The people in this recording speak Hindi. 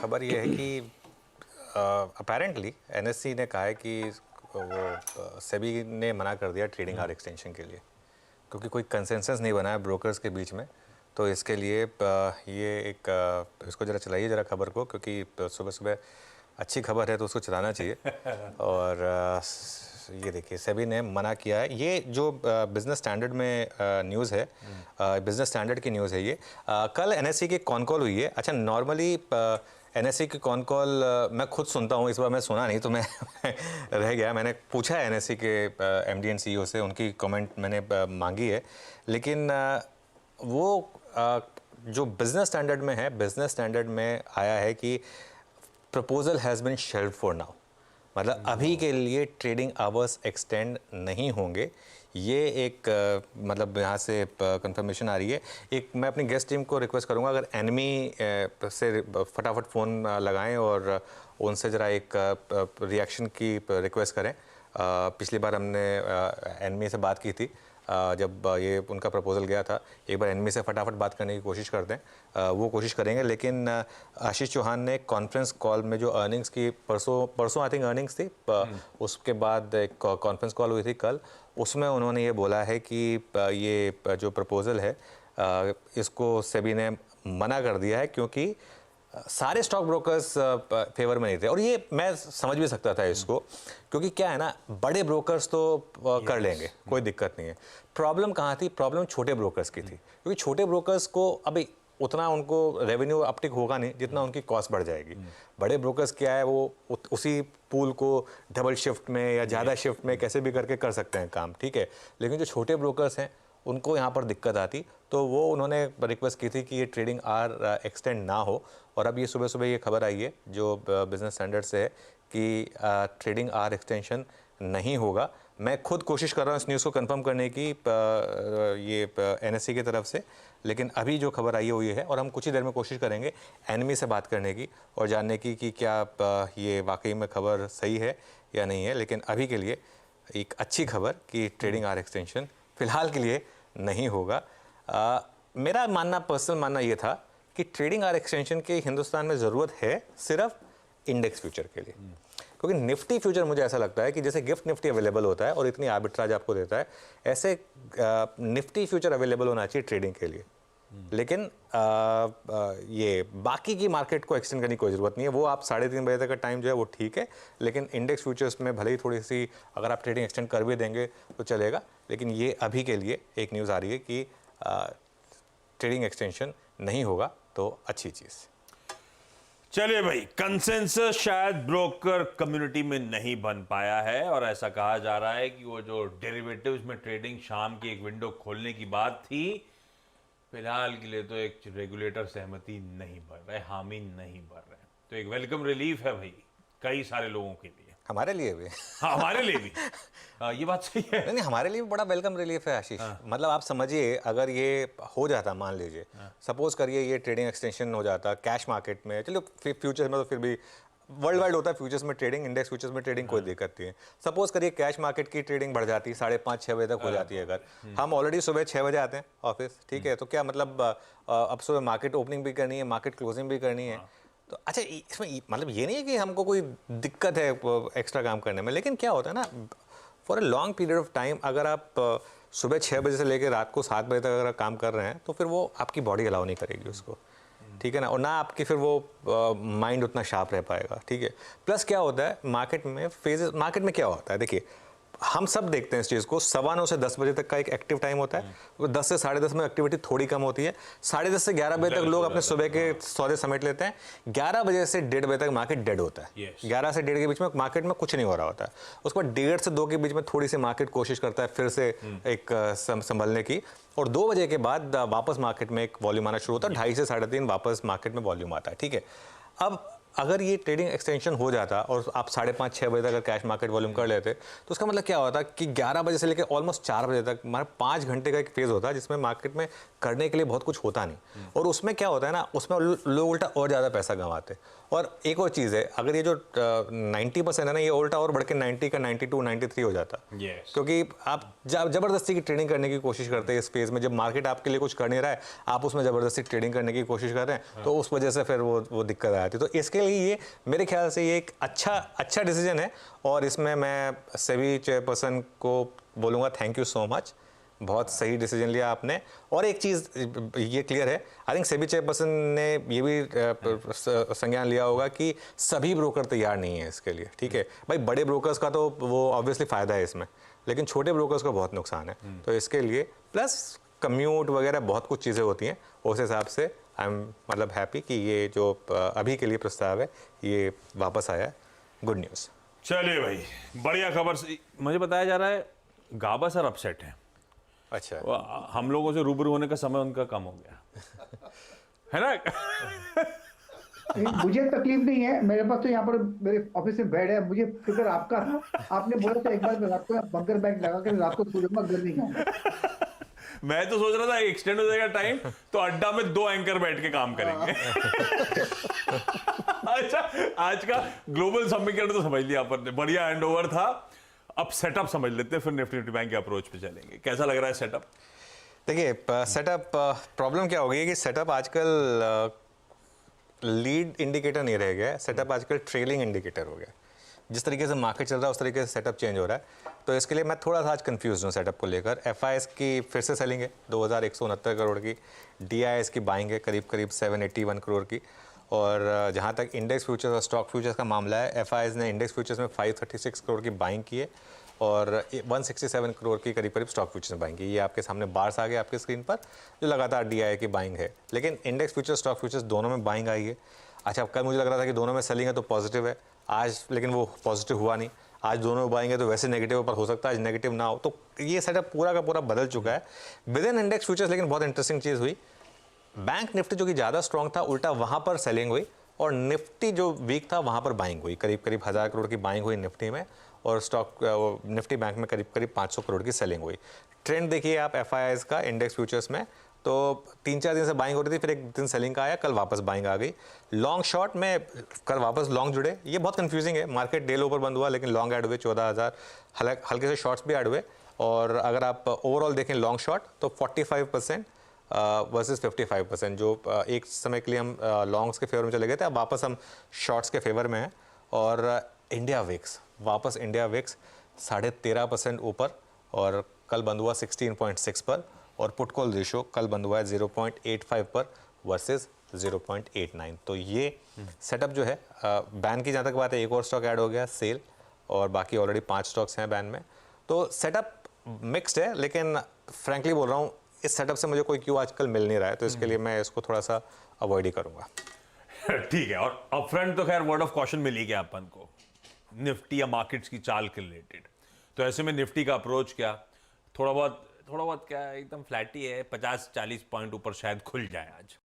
खबर ये है कि अपेरेंटली एनएससी ने कहा है कि वो सेबी ने मना कर दिया ट्रेडिंग आवर एक्सटेंशन के लिए, क्योंकि कोई कंसेंसस नहीं बना है ब्रोकर्स के बीच में। तो इसके लिए ये एक इसको ज़रा चलाइए ज़रा खबर को, क्योंकि सुबह सुबह अच्छी खबर है तो उसको चलाना चाहिए। और ये देखिए सेबी ने मना किया है। ये जो बिज़नेस स्टैंडर्ड में न्यूज़ है, बिज़नेस स्टैंडर्ड की न्यूज़ है ये। कल एनएससी की कॉन कॉल हुई है। अच्छा, नॉर्मली एनएससी की कॉन कॉल मैं खुद सुनता हूँ, इस बार मैं सुना नहीं तो मैं रह गया। मैंने पूछा है एनएससी के एमडी एंड सीईओ से, उनकी कमेंट मैंने मांगी है, लेकिन वो जो बिज़नेस स्टैंडर्ड में है, बिज़नेस स्टैंडर्ड में आया है कि proposal has been shelved for now, मतलब अभी के लिए ट्रेडिंग आवर्स एक्सटेंड नहीं होंगे। ये एक मतलब यहाँ से कंफर्मेशन आ रही है। एक मैं अपनी गेस्ट टीम को रिक्वेस्ट करूँगा, अगर एनमी से फटाफट फ़ोन लगाएं और उनसे ज़रा एक रिएक्शन की रिक्वेस्ट करें। पिछली बार हमने एनमी से बात की थी जब ये उनका प्रपोजल गया था। एक बार एनमी से फटाफट बात करने की कोशिश करते हैं, वो कोशिश करेंगे। लेकिन आशीष चौहान ने कॉन्फ्रेंस कॉल में जो अर्निंग्स की परसों आई थिंक अर्निंग्स थी, उसके बाद एक कॉन्फ्रेंस कॉल हुई थी कल, उसमें उन्होंने ये बोला है कि ये जो प्रपोजल है इसको सेबी ने मना कर दिया है, क्योंकि सारे स्टॉक ब्रोकर्स फेवर में नहीं थे। और ये मैं समझ भी सकता था इसको, क्योंकि क्या है ना, बड़े ब्रोकर्स तो कर लेंगे, कोई दिक्कत नहीं है। प्रॉब्लम कहाँ थी? प्रॉब्लम छोटे ब्रोकर्स की थी, क्योंकि छोटे ब्रोकर्स को अभी उतना उनको रेवेन्यू अपटिक होगा नहीं जितना उनकी कॉस्ट बढ़ जाएगी। बड़े ब्रोकर्स क्या है, वो उसी पूल को डबल शिफ्ट में या ज़्यादा शिफ्ट में कैसे भी करके कर सकते हैं काम, ठीक है। लेकिन जो छोटे ब्रोकर्स हैं उनको यहाँ पर दिक्कत आती, तो वो उन्होंने रिक्वेस्ट की थी कि ये ट्रेडिंग आवर एक्सटेंड ना हो। और अब ये सुबह सुबह ये खबर आई है जो बिज़नेस स्टैंडर्ड से है कि ट्रेडिंग आवर एक्सटेंशन नहीं होगा। मैं खुद कोशिश कर रहा हूँ इस न्यूज़ को कंफर्म करने की ये एनएससी की तरफ से, लेकिन अभी जो खबर आई है वो ये है। और हम कुछ ही देर में कोशिश करेंगे एनमी से बात करने की और जानने की कि क्या ये वाकई में खबर सही है या नहीं है। लेकिन अभी के लिए एक अच्छी खबर कि ट्रेडिंग आवर एक्सटेंशन फ़िलहाल के लिए नहीं होगा। मेरा मानना, पर्सनल मानना ये था कि ट्रेडिंग आवर एक्सटेंशन की हिंदुस्तान में ज़रूरत है सिर्फ इंडेक्स फ्यूचर के लिए, क्योंकि निफ्टी फ्यूचर मुझे ऐसा लगता है कि जैसे गिफ्ट निफ्टी अवेलेबल होता है और इतनी आर्बिट्राज आपको देता है, ऐसे निफ्टी फ्यूचर अवेलेबल होना चाहिए ट्रेडिंग के लिए। लेकिन ये बाकी की मार्केट को एक्सटेंड करने की कोई ज़रूरत नहीं है। वो आप 3:30 बजे तक का टाइम जो है वो ठीक है, लेकिन इंडेक्स फ्यूचर्स में भले ही थोड़ी सी अगर आप ट्रेडिंग एक्सटेंड कर भी देंगे तो चलेगा। लेकिन ये अभी के लिए एक न्यूज़ आ रही है कि ट्रेडिंग एक्सटेंशन नहीं होगा, तो अच्छी चीज़। चलिए भाई, कंसेंसस शायद ब्रोकर कम्युनिटी में नहीं बन पाया है और ऐसा कहा जा रहा है कि वो जो डेरिवेटिव्स में ट्रेडिंग शाम की एक विंडो खोलने की बात थी, फिलहाल के लिए तो एक रेगुलेटर सहमति नहीं भर रहे, हामी नहीं भर रहे। तो एक वेलकम रिलीफ है भाई कई सारे लोगों के लिए, हमारे लिए भी। हाँ, हमारे लिए भी। ये बात सही है। नहीं, हमारे लिए भी बड़ा वेलकम रिलीफ है आशीष। मतलब आप समझिए, अगर ये हो जाता, मान लीजिए सपोज करिए ये ट्रेडिंग एक्सटेंशन हो जाता कैश मार्केट में, चलो फ्यूचर्स में तो फिर भी वर्ल्ड वाइड होता है फ्यूचर्स में ट्रेडिंग, इंडेक्स फ्यूचर्स में ट्रेडिंग कोई दिक्कत नहीं है। सपोज करिए कैश मार्केट की ट्रेडिंग बढ़ जाती 5:30-6 बजे तक हो जाती है। अगर हम ऑलरेडी सुबह 6 बजे आते हैं ऑफिस, ठीक है, तो क्या मतलब अब सुबह मार्केट ओपनिंग भी करनी है, मार्केट क्लोजिंग भी करनी है। तो अच्छा, इसमें मतलब ये नहीं है कि हमको कोई दिक्कत है एक्स्ट्रा काम करने में, लेकिन क्या होता है ना, for a long period of time अगर आप सुबह 6 बजे से लेकर रात को 7 बजे तक अगर काम कर रहे हैं तो फिर वो आपकी बॉडी अलाउ नहीं करेगी उसको, ठीक है ना। और ना आपकी फिर वो माइंड उतना शार्प रह पाएगा, ठीक है। प्लस क्या होता है मार्केट में, फेजेस मार्केट में क्या होता है, देखिए हम सब देखते हैं इस चीज़ को, 9:15 से 10 बजे तक का एक एक्टिव टाइम होता है। 10 से 10:30 में एक्टिविटी थोड़ी कम होती है। 10:30 से 11 बजे तक लोग अपने सुबह के सौदे समेट लेते हैं। 11 बजे से 1:30 बजे तक मार्केट डेड होता है। 11 से 1:30 के बीच में मार्केट में कुछ नहीं हो रहा होता है। उसके बाद 1:30 से 2 के बीच में थोड़ी सी मार्केट कोशिश करता है फिर से एक संभलने की, और 2 बजे के बाद वापस मार्केट में एक वॉल्यूम आना शुरू होता है। 2:30 से 3:30 वापस मार्केट में वॉल्यूम आता है, ठीक है। अब अगर ये ट्रेडिंग एक्सटेंशन हो जाता और आप 5:30-6 बजे तक अगर कैश मार्केट वॉल्यूम कर लेते तो उसका मतलब क्या होता कि 11 बजे से लेकर ऑलमोस्ट 4 बजे तक हमारा 5 घंटे का एक फेज होता है जिसमें मार्केट में करने के लिए बहुत कुछ होता नहीं। और उसमें क्या होता है ना, उसमें लोग उल्टा और ज़्यादा पैसा गंवाते। और एक और चीज़ है, अगर ये जो 90% है ना, ये उल्टा और बढ़ के 90 का 92, 93 हो जाता। क्योंकि आप ज़बरदस्ती की ट्रेडिंग करने की कोशिश करते हैं इस फेज में, जब मार्केट आपके लिए कुछ कर नहीं रहा है, आप उसमें ज़बरदस्ती ट्रेडिंग करने की कोशिश कर रहे हैं, तो उस वजह से फिर वो दिक्कत आ जाती है। तो इसके लिए ये मेरे ख्याल से ये एक अच्छा डिसीजन है, और इसमें मैं सेबी चेयरपर्सन को बोलूँगा थैंक यू सो मच, बहुत सही डिसीजन लिया आपने। और एक चीज़ ये क्लियर है, आई थिंक सेबी चेयरपर्सन ने ये भी संज्ञान लिया होगा कि सभी ब्रोकर तैयार नहीं है इसके लिए। ठीक है भाई, बड़े ब्रोकर्स का तो वो ऑब्वियसली फ़ायदा है इसमें, लेकिन छोटे ब्रोकर्स का बहुत नुकसान है। तो इसके लिए प्लस कम्यूट वगैरह बहुत कुछ चीज़ें होती हैं, उस हिसाब से आई एम मतलब हैप्पी कि ये जो अभी के लिए प्रस्ताव है ये वापस आया है। Good news. चलिए भाई, बढ़िया खबर मुझे बताया जा रहा है गाबा सर अपसेट है। अच्छा, हम लोगों से रूबरू होने का समय उनका कम हो गया है ना? मुझे तकलीफ नहीं है, मेरे पास तो यहाँ पर मेरे ऑफिस में बेड है, मुझे फिक्र आपका था। आपने बोला था एक बार मैं रात को बंकर बैग लगा कर रात को सो जाऊंगा, घर नहीं आऊंगा। मैं तो सोच रहा था एक्सटेंड हो जाएगा टाइम तो अड्डा में 2 एंकर बैठ के काम करेंगे। अच्छा, आज का ग्लोबल समीकरण तो समझ लिया अपन ने, बढ़िया हैंडओवर था। अब सेटअप समझ लेते हैं, फिर निफ्टी बैंक के अप्रोच पे चलेंगे। कैसा लग रहा है सेटअप? देखिए सेटअप, प्रॉब्लम क्या हो गई है कि सेटअप आजकल लीड इंडिकेटर नहीं रह गया है, सेटअप आजकल ट्रेलिंग इंडिकेटर हो गया। जिस तरीके से मार्केट चल रहा है उस तरीके से सेटअप चेंज हो रहा है। तो इसके लिए मैं थोड़ा सा आज कंफ्यूज हूँ सेटअप को लेकर। एफआईएस की फिर से सेलिंग है 2169 करोड़ की, डीआईएस की बाइंग है करीब 781 करोड़ की। और जहाँ तक इंडेक्स फ्यूचर्स और स्टॉक फ्यूचर्स का मामला है, एफआईएस ने इंडेक्स फ्यूचर्स में 536 करोड़ की बाइंग की है और 167 करोड़ की करीब स्टॉक फ्यूचर्स में बाइंग की। ये आपके सामने बार्स आ गए आपके स्क्रीन पर, जो लगातार डीआईए की बाइंग है। लेकिन इंडेक्स फ्यूचर्स स्टॉक फ्यूचर्स दोनों में बाइंग आई है। अच्छा, कल मुझे लग रहा था कि दोनों में सेलिंग है तो पॉजिटिव है, आज लेकिन वो पॉजिटिव हुआ नहीं। आज दोनों में बाइंग है तो वैसे नेगेटिव पर हो सकता है आज नेगेटिव ना हो। तो ये सेटअप पूरा का पूरा बदल चुका है विद इन इंडेक्स फ्यूचर्स। लेकिन बहुत इंटरेस्टिंग चीज़ हुई, बैंक निफ्टी जो कि ज़्यादा स्ट्रॉन्ग था उल्टा वहाँ पर सेलिंग हुई, और निफ्टी जो वीक था वहाँ पर बाइंग हुई। करीब 1000 करोड़ की बाइंग हुई निफ्टी में, और स्टॉक निफ्टी बैंक में करीब 500 करोड़ की सेलिंग हुई। ट्रेंड देखिए आप एफआईआईस का इंडेक्स फ्यूचर्स में, तो 3-4 दिन से बाइंग हो रही थी, फिर एक दिन सेलिंग का आया, कल वापस बाइंग आ गई। लॉन्ग शॉर्ट में कल वापस लॉन्ग जुड़े, ये बहुत कंफ्यूजिंग है। मार्केट डे लो पर बंद हुआ लेकिन लॉन्ग ऐड हुए 14,000, हल्के से शॉर्ट्स भी ऐड हुए। और अगर आप ओवरऑल देखें लॉन्ग शॉर्ट तो 45% वर्सेस 55%, जो एक समय के लिए हम लॉन्ग्स के फेवर में चले गए थे, अब वापस हम शॉर्ट्स के फेवर में हैं। और इंडिया विक्स वापस 13.5% ऊपर, और कल बंद हुआ 16.6 पर, और पुट कॉल रेशो कल बंद हुआ है 0.85 पर वर्सेस 0.89। तो ये सेटअप जो है बैन की जहाँ तक बात है, एक और स्टॉक ऐड हो गया सेल, और बाकी ऑलरेडी 5 स्टॉक्स हैं बैन में। तो सेटअप मिक्स्ड है, लेकिन फ्रैंकली बोल रहा हूँ इस सेटअप से मुझे कोई क्यों आजकल मिल नहीं रहा है, तो इसके लिए मैं इसको थोड़ा सा अवॉइड ही करूँगा। ठीक है, और अपफ्रंट तो खैर वर्ड ऑफ कॉशन मिल ही गया अपन को निफ्टी या मार्केट्स की चाल के रिलेटेड। तो ऐसे में निफ्टी का अप्रोच क्या, थोड़ा बहुत क्या एकदम फ्लैट ही है, 50-40 पॉइंट ऊपर शायद खुल जाए आज।